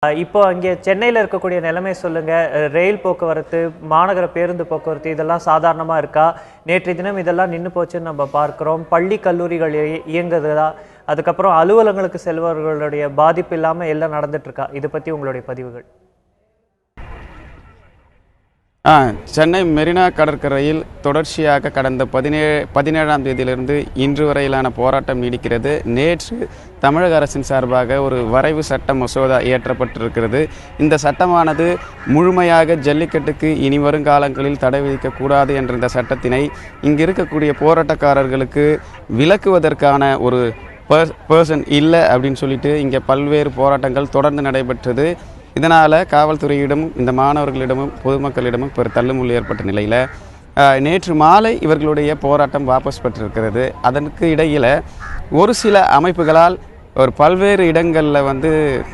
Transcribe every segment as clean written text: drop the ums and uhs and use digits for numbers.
இப்போ அங்கே சென்னையில இருக்கக்கூடிய நிலைமை சொல்லுங்க. ரயில் போக்குவரத்து, மாநகர பேருந்து போக்குவரத்து இதெல்லாம் சாதாரணமா இருக்கா? நேற்றைய தினம் இதெல்லாம் நின்னு போச்சுன்னு நம்ம பார்க்கிறோம். பள்ளி, கல்லூரிகள் இயங்குதா? அதுக்கப்புறம் அலுவலகங்களுக்கு செல்பவர்களுடைய பாதிப்பு இல்லாம எல்லாம் நடந்துட்டு இருக்கா? இதை பத்தி உங்களுடைய பதிவுகள். சென்னை மெரினா கடற்கரையில் தொடர்ச்சியாக கடந்த 17ஆம் தேதியிலிருந்து இன்று வரையிலான போராட்டம் நீடிக்கிறது. நேற்று தமிழக அரசின் சார்பாக ஒரு வரைவு சட்ட மசோதா இயற்றப்பட்டிருக்கிறது. இந்த சட்டமானது முழுமையாக ஜல்லிக்கட்டுக்கு இனி வருங்காலங்களில் தடை விதிக்கக்கூடாது என்ற இந்த சட்டத்தினை இங்கு இருக்கக்கூடிய போராட்டக்காரர்களுக்கு விலக்குவதற்கான ஒரு பர்சன் இல்லை அப்படின்னு சொல்லிட்டு இங்கே பல்வேறு போராட்டங்கள் தொடர்ந்து நடைபெற்றது. இதனால் காவல்துறையிடமும் இந்த மாணவர்களிடமும் பொதுமக்களிடமும் பெரு தள்ளுமுள்ளு ஏற்பட்ட நிலையில் நேற்று மாலை இவர்களுடைய போராட்டம் வாபஸ் பெற்றிருக்கிறது. அதற்கு இடையில் ஒரு சில அமைப்புகளால் பல்வேறு இடங்களில்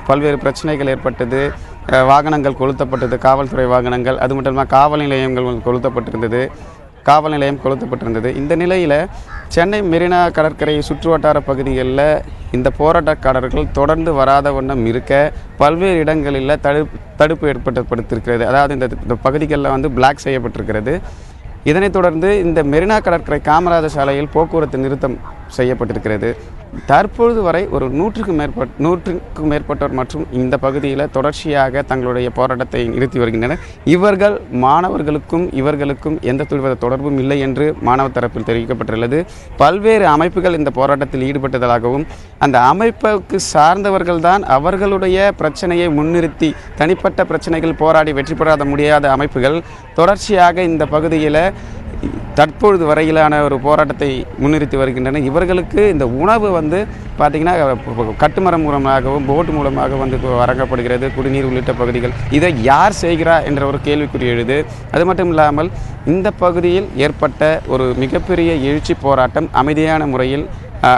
பல்வேறு பிரச்சனைகள் ஏற்பட்டது. வாகனங்கள் கொளுத்தப்பட்டது, காவல்துறை வாகனங்கள். அது மட்டும் இல்லாமல் காவல் நிலையம் கொளுத்தப்பட்டிருந்தது. இந்த நிலையில் சென்னை மெரினா கடற்கரை சுற்றுவட்டார பகுதிகளில் இந்த போராட்டக்காரர்கள் தொடர்ந்து வராத வண்ணம் இருக்க பல்வேறு இடங்களில் தடுப்பு ஏற்படுத்தியிருக்கிறது. அதாவது இந்த பகுதிகளில் பிளாக் செய்யப்பட்டிருக்கிறது. இதனைத் தொடர்ந்து இந்த மெரினா கடற்கரை காமராஜர் சாலையில் போக்குவரத்து நிறுத்தம் செய்யப்பட்டிருக்கிறது. தற்பொழுது வரை ஒரு 100க்கும் மேற்பட்டோர் மற்றும் இந்த பகுதியில் தொடர்ச்சியாக தங்களுடைய போராட்டத்தை நிறுத்தி வருகின்றனர். இவர்கள் மாணவர்களுக்கும் இவர்களுக்கும் எந்த தொடர்பும் இல்லை என்று மாணவர் தரப்பில் தெரிவிக்கப்பட்டுள்ளது. பல்வேறு அமைப்புகள் இந்த போராட்டத்தில் ஈடுபட்டதாகவும் அந்த அமைப்புக்கு சார்ந்தவர்கள்தான் அவர்களுடைய பிரச்சனையை முன்னிறுத்தி தனிப்பட்ட பிரச்சனைகள் போராடி வெற்றி பெறாத முடியாத அமைப்புகள் தொடர்ச்சியாக இந்த பகுதியில் தற்பொழுது வரையிலான ஒரு போராட்டத்தை முன்னிறுத்தி வருகின்றன. இவர்களுக்கு இந்த உணவு பார்த்திங்கன்னா கட்டுமரம் மூலமாகவும் போட் மூலமாக வழங்கப்படுகிறது. குடிநீர் உள்ளிட்ட பகுதிகள் இதை யார் செய்கிறா என்ற ஒரு கேள்விக்குறி எழுது. அது மட்டும் இல்லாமல் இந்த பகுதியில் ஏற்பட்ட ஒரு மிகப்பெரிய எழுச்சி போராட்டம் அமைதியான முறையில்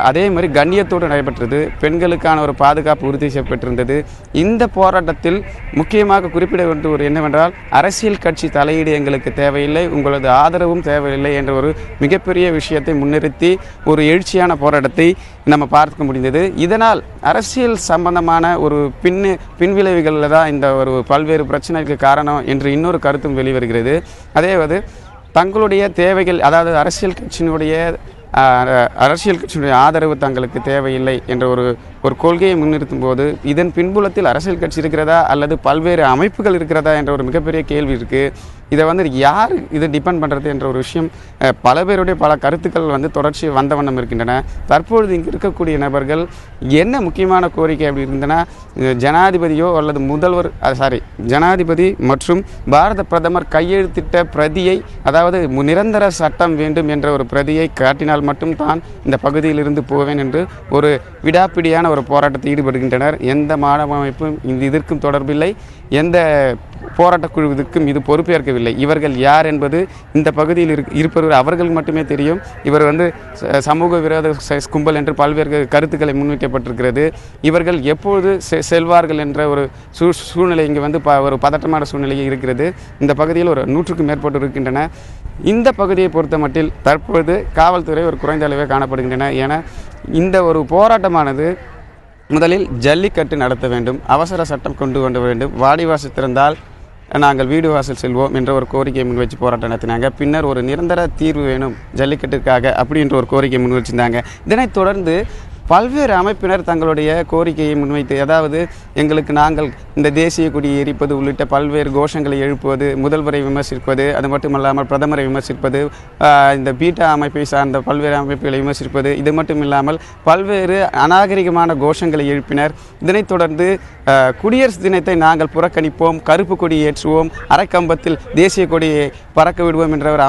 அதே மாதிரி கண்ணியத்தோடு நடைபெற்றது. பெண்களுக்கான ஒரு பாதுகாப்பு உறுதி செய்யப்பட்டிருந்தது. இந்த போராட்டத்தில் முக்கியமாக குறிப்பிட வேண்டிய என்னவென்றால் அரசியல் கட்சி தலையீடு எங்களுக்கு தேவையில்லை, உங்களது ஆதரவும் தேவையில்லை என்ற ஒரு மிகப்பெரிய விஷயத்தை முன்னிறுத்தி ஒரு எழுச்சியான போராட்டத்தை நம்ம பார்க்க முடிந்தது. இதனால் அரசியல் சம்பந்தமான ஒரு பின்விளைவுகளில் தான் இந்த ஒரு பல்வேறு பிரச்சனைக்கு காரணம் என்று இன்னொரு கருத்தும் வெளிவருகிறது. அதேவது தங்களுடைய தேவைகள், அதாவது அரசியல் கட்சியினுடைய ஆதரவு தங்களுக்கு தேவையில்லை என்ற ஒரு கொள்கையை முன்னிறுத்தும் போது இதன் பின்புலத்தில் அரசியல் கட்சி இருக்கிறதா அல்லது பல்வேறு அமைப்புகள் இருக்கிறதா என்ற ஒரு மிகப்பெரிய கேள்வி இருக்குது. இதை யார் இது டிபெண்ட் பண்ணுறது என்ற ஒரு விஷயம் பல பேருடைய பல கருத்துக்கள் தொடர்ச்சி வந்த வண்ணம் இருக்கின்றன. தற்பொழுது இங்கே இருக்கக்கூடிய நபர்கள் என்ன முக்கியமான கோரிக்கை அப்படி இருந்தனா, ஜனாதிபதியோ அல்லது ஜனாதிபதி மற்றும் பாரத பிரதமர் கையெழுத்திட்ட பிரதியை, அதாவது நிரந்தர சட்டம் வேண்டும் என்ற ஒரு பிரதியை காட்டினால் மட்டும்தான் இந்த பகுதியிலிருந்து போவேன் என்று ஒரு விடாப்பிடியான ஒரு போராட்டத்தில் ஈடுபடுகின்றனர். எந்த மாணவ அமைப்பும் இதற்கும் தொடர்பில்லை, எந்த போராட்டக் குழுவிற்கும் இது பொறுப்பேற்கவில்லை. இவர்கள் யார் என்பது இந்த பகுதியில் இருப்பவர்கள் அவர்களுக்கு மட்டுமே தெரியும். இவர் சமூக விரோத கும்பல் என்று பல்வேறு கருத்துக்களை முன்வைக்கப்பட்டிருக்கிறது. இவர்கள் எப்பொழுது செல்வார்கள் என்ற ஒரு சூழ்நிலை இங்கே ஒரு பதட்டமான சூழ்நிலை இருக்கிறது. இந்த பகுதியில் ஒரு 100க்கும் மேற்பட்டு இருக்கின்றன. இந்த பகுதியை பொறுத்த மட்டில் தற்பொழுது காவல்துறை ஒரு குறைந்த அளவே காணப்படுகின்றன. என இந்த ஒரு போராட்டமானது முதலில் ஜல்லிக்கட்டு நடத்த வேண்டும், அவசர சட்டம் கொண்டு வர வேண்டும், வாடிவாசல் திறந்தால் நாங்கள் வீடு வாசல் செல்வோம் என்ற ஒரு கோரிக்கையை முன்வச்சு போராட்டம் நடத்தினாங்க. பின்னர் ஒரு நிரந்தர தீர்வு வேணும் ஜல்லிக்கட்டுக்காக அப்படின்ற ஒரு கோரிக்கையை முன் வச்சிருந்தாங்க. இதனைத் தொடர்ந்து பல்வேறு அமைப்பினர் தங்களுடைய கோரிக்கையை முன்வைத்து, அதாவது நாங்கள் இந்த தேசிய கொடியை எரிப்பது உள்ளிட்ட பல்வேறு கோஷங்களை எழுப்புவது, முதல்வரை விமர்சிப்பது, அது மட்டுமல்லாமல் பிரதமரை விமர்சிப்பது, இந்த பீட்டா அமைப்பை சார்ந்த பல்வேறு அமைப்புகளை விமர்சிப்பது, இது மட்டும் இல்லாமல் பல்வேறு அநாகரிகமான கோஷங்களை எழுப்பினர். இதனைத் தொடர்ந்து குடியரசு தினத்தை நாங்கள் புறக்கணிப்போம், கருப்பு கொடி ஏற்றுவோம், அரைக்கம்பத்தில் தேசிய கொடியை பறக்க விடுவோம் என்ற ஒரு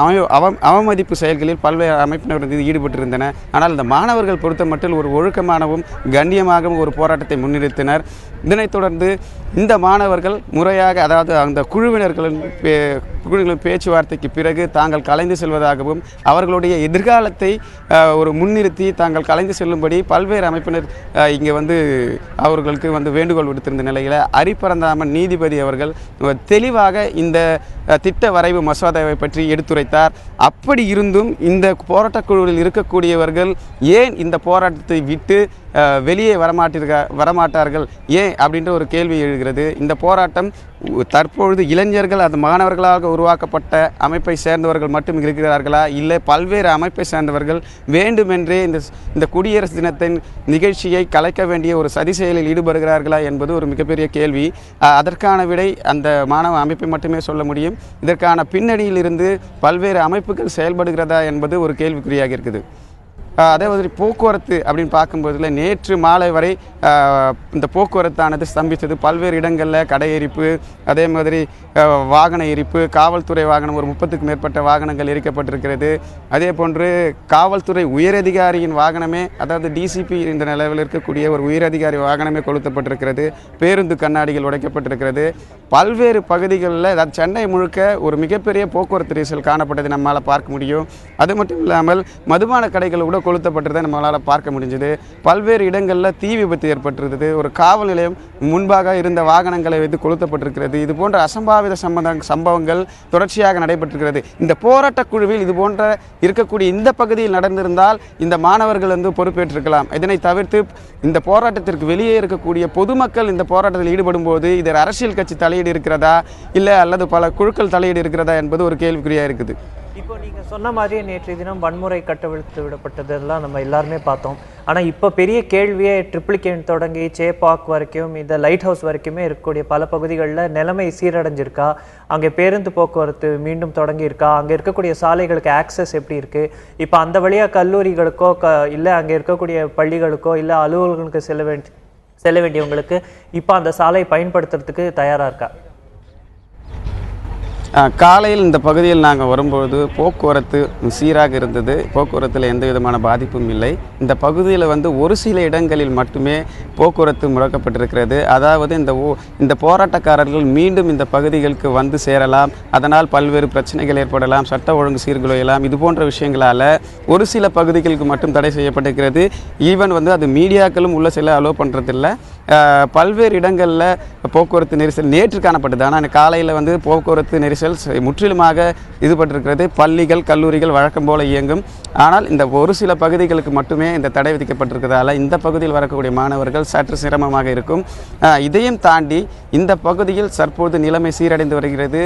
அவமதிப்பு செயல்களில் பல்வேறு அமைப்பினர் ஈடுபட்டிருந்தன. ஆனால் இந்த மாணவர்கள் பொறுத்த மட்டும் ஒரு ஒழுக்கமானவும் கண்ணியமாகவும் ஒரு போராட்டத்தை முன்னிறுத்தினர். இதனைத் தொடர்ந்து இந்த மாணவர்கள் முறையாக, அதாவது அந்த குழுவினர்களின் பேச்சுவார்த்தைக்கு பிறகு தாங்கள் கலைந்து செல்வதாகவும் அவர்களுடைய எதிர்காலத்தை ஒரு முன்னிறுத்தி தாங்கள் கலைந்து செல்லும்படி பல்வேறு அமைப்பினர் இங்கே வந்து அவர்களுக்கு வந்து வேண்டுகோள் விடுத்திருந்த நிலையில் அரிப்பரந்தாமன் நீதிபதி அவர்கள் தெளிவாக இந்த திட்ட வரைவு மசோதாவை பற்றி எடுத்துரைத்தார். அப்படி இருந்தும் இந்த போராட்டக்குழுவில் இருக்கக்கூடியவர்கள் ஏன் இந்த போராட்டத்தை விட்டு வெளியே வரமாட்டார்கள் ஏன் அப்படின்ற ஒரு கேள்வி எழுகிறது. இந்த போராட்டம் தற்பொழுது இளைஞர்கள் அது மாணவர்களாக உருவாக்கப்பட்ட அமைப்பை சேர்ந்தவர்கள் மட்டும் இருக்கிறார்களா, இல்லை பல்வேறு அமைப்பை சேர்ந்தவர்கள் வேண்டுமென்றே இந்த குடியரசு தினத்தின் நிகழ்ச்சியை கலைக்க வேண்டிய ஒரு சதி செயலில் ஈடுபடுகிறார்களா என்பது ஒரு மிகப்பெரிய கேள்வி. அதற்கான விடை அந்த மாணவ அமைப்பை மட்டுமே சொல்ல முடியும். இதற்கான பின்னணியில் இருந்து பல்வேறு அமைப்புகள் செயல்படுகிறதா என்பது ஒரு கேள்விக்குறியாக இருக்குது. அதே மாதிரி போக்குவரத்து அப்படின்னு பார்க்கும்போதுல நேற்று மாலை வரை இந்த போக்குவரத்தானது ஸ்தம்பித்தது. பல்வேறு இடங்களில் கடை எரிப்பு, அதே மாதிரி வாகன எரிப்பு, காவல்துறை வாகனம் ஒரு 30க்கும் மேற்பட்ட வாகனங்கள் எரிக்கப்பட்டிருக்கிறது. அதே போன்று காவல்துறை உயரதிகாரியின் வாகனமே, அதாவது டிசிபி இந்த நிலையில் இருக்கக்கூடிய ஒரு உயரதிகாரி வாகனமே கொளுத்தப்பட்டிருக்கிறது. பேருந்து கண்ணாடிகள் உடைக்கப்பட்டிருக்கிறது. பல்வேறு பகுதிகளில், அதாவது சென்னை முழுக்க ஒரு மிகப்பெரிய போக்குவரத்து நெரிசல் காணப்பட்டது நம்மளால் பார்க்க முடியும். அது மட்டும் இல்லாமல் மதுபான கடைகள் கூட கொளுத்தப்பட்டதை நம்மளால் பார்க்க முடிஞ்சது. பல்வேறு இடங்களில் தீ விபத்து ஏற்பட்டிருந்தது. ஒரு காவல் நிலையம் முன்பாக இருந்த வாகனங்களை வைத்து கொளுத்தப்பட்டிருக்கிறது. இது போன்ற அசம்பாவித சம்பவங்கள் தொடர்ச்சியாக நடைபெற்றிருக்கிறது. இந்த போராட்டக் குழுவில் இது போன்ற இருக்கக்கூடிய இந்த பகுதியில் நடந்திருந்தால் இந்த மாணவர்கள் வந்து பொறுப்பேற்றிருக்கலாம். இதனை தவிர்த்து இந்த போராட்டத்திற்கு வெளியே இருக்கக்கூடிய பொதுமக்கள் இந்த போராட்டத்தில் ஈடுபடும் போது இதில் அரசியல் கட்சி தலையீடு இருக்கிறதா, இல்லை அல்லது பல குழுக்கள் தலையீடு இருக்கிறதா என்பது ஒரு கேள்விக்குறியாக இருக்குது. இப்போ நீங்கள் சொன்ன மாதிரியே நேற்றைய தினம் வன்முறை கட்டவிழ்த்து விடப்பட்டதெல்லாம் நம்ம எல்லாருமே பார்த்தோம். ஆனால் இப்போ பெரிய கேள்வியே ட்ரிப்ளிகேன் தொடங்கி சேப்பாக் வரைக்கும் இந்த லைட் ஹவுஸ் வரைக்குமே இருக்கக்கூடிய பல பகுதிகளில் நிலைமை சீரடைஞ்சிருக்கா, அங்கே பேருந்து போக்குவரத்து மீண்டும் தொடங்கி இருக்கா, அங்கே இருக்கக்கூடிய சாலைகளுக்கு ஆக்சஸ் எப்படி இருக்குது, இப்போ அந்த வழியாக கல்லூரிகளுக்கோ இல்லை அங்கே இருக்கக்கூடிய பள்ளிகளுக்கோ இல்லை அலுவலர்களுக்கு செல்ல வேண்டியவங்களுக்கு இப்போ அந்த சாலை பயன்படுத்துறதுக்கு தயாராக இருக்கா? காலையில் இந்த பகுதியில் நாங்கள் வரும்பொழுது போக்குவரத்து சீராக இருந்தது. போக்குவரத்தில் எந்த விதமான பாதிப்பும் இல்லை. இந்த பகுதியில் வந்து ஒரு சில இடங்களில் மட்டுமே போக்குவரத்து முடக்கப்பட்டிருக்கிறது. அதாவது இந்த போராட்டக்காரர்கள் மீண்டும் இந்த பகுதிகளுக்கு வந்து சேரலாம், அதனால் பல்வேறு பிரச்சனைகள் ஏற்படலாம், சட்ட ஒழுங்கு சீர்குலையலாம். இது போன்ற விஷயங்களால் ஒரு சில பகுதிகளுக்கு மட்டும் தடை செய்யப்பட்டிருக்கிறது. ஈவன் வந்து அது மீடியாக்களும் உள்ள சில அலோவ் பண்ணுறதில்ல. பல்வேறு இடங்களில் போக்குவரத்து நெரிசல் நேற்று காணப்பட்டது. ஆனால் காலையில் வந்து போக்குவரத்து நெரிசல் முற்றிலுமாக இதுபட்டிருக்கிறது. பள்ளிகள் கல்லூரிகள் வழக்கம் போல இயங்கும். ஆனால் இந்த ஒரு சில பகுதிகளுக்கு மட்டுமே இந்த தடை விதிக்கப்பட்டிருக்கிறதால இந்த பகுதியில் வரக்கூடிய மாணவர்கள் சற்று சிரமமாக இருக்கும். இதையும் தாண்டி இந்த பகுதியில் தற்போது நிலைமை சீரடைந்து வருகிறது.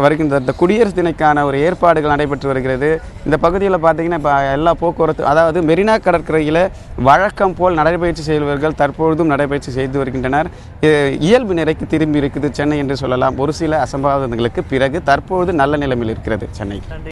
வருகின்ற இந்த குடியரசு தினக்கான ஒரு ஏற்பாடுகள் நடைபெற்று வருகிறது. இந்த பகுதியில் பார்த்திங்கன்னா இப்போ எல்லா போக்குவரத்து, அதாவது மெரினா கடற்கரையில் வழக்கம் போல் நடைபயிற்சி செய்பவர்கள் தற்பொழுதும் நடைபயிற்சி செய்து வருகின்றனர். இயல்பு நிலைக்கு திரும்பி இருக்குது சென்னை என்று சொல்லலாம். ஒரு சில அசம்பாவிதங்களுக்கு பிறகு தற்பொழுது நல்ல நிலைமையில் இருக்கிறது சென்னை.